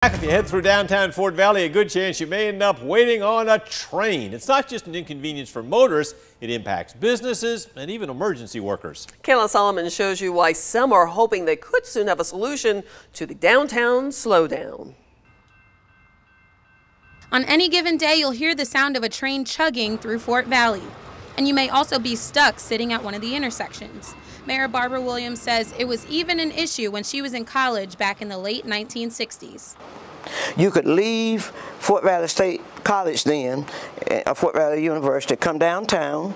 If you head through downtown Fort Valley, a good chance you may end up waiting on a train. It's not just an inconvenience for motorists, it impacts businesses and even emergency workers. Kayla Solomon shows you why some are hoping they could soon have a solution to the downtown slowdown. On any given day, you'll hear the sound of a train chugging through Fort Valley. And you may also be stuck sitting at one of the intersections. Mayor Barbara Williams says it was even an issue when she was in college back in the late 1960s. You could leave Fort Valley State College then, Fort Valley University, come downtown,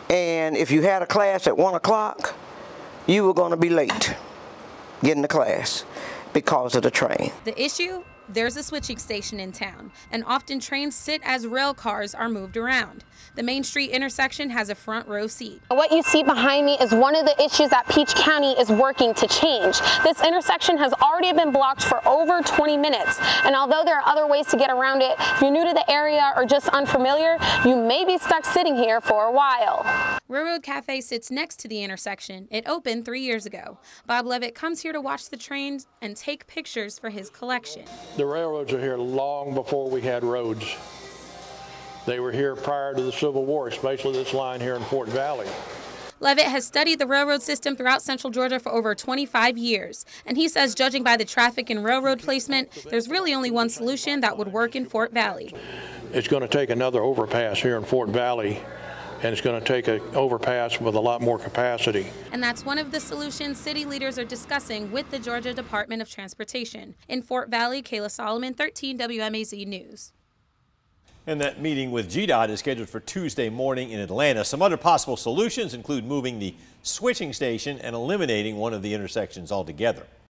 and if you had a class at 1 o'clock, you were going to be late getting to class because of the train. The issue? There's a switching station in town, and often trains sit as rail cars are moved around. The Main Street intersection has a front row seat. What you see behind me is one of the issues that Peach County is working to change. This intersection has already been blocked for over 20 minutes, and although there are other ways to get around it, if you're new to the area or just unfamiliar, you may be stuck sitting here for a while. Railroad Cafe sits next to the intersection. It opened 3 years ago. Bob Levitt comes here to watch the trains and take pictures for his collection. The railroads are here long before we had roads. They were here prior to the Civil War, especially this line here in Fort Valley. Levitt has studied the railroad system throughout Central Georgia for over 25 years, and he says judging by the traffic and railroad placement, there's really only one solution that would work in Fort Valley. It's going to take another overpass here in Fort Valley, and it's going to take an overpass with a lot more capacity. And that's one of the solutions city leaders are discussing with the Georgia Department of Transportation. In Fort Valley, Kayla Solomon, 13 WMAZ News. And that meeting with GDOT is scheduled for Tuesday morning in Atlanta. Some other possible solutions include moving the switching station and eliminating one of the intersections altogether.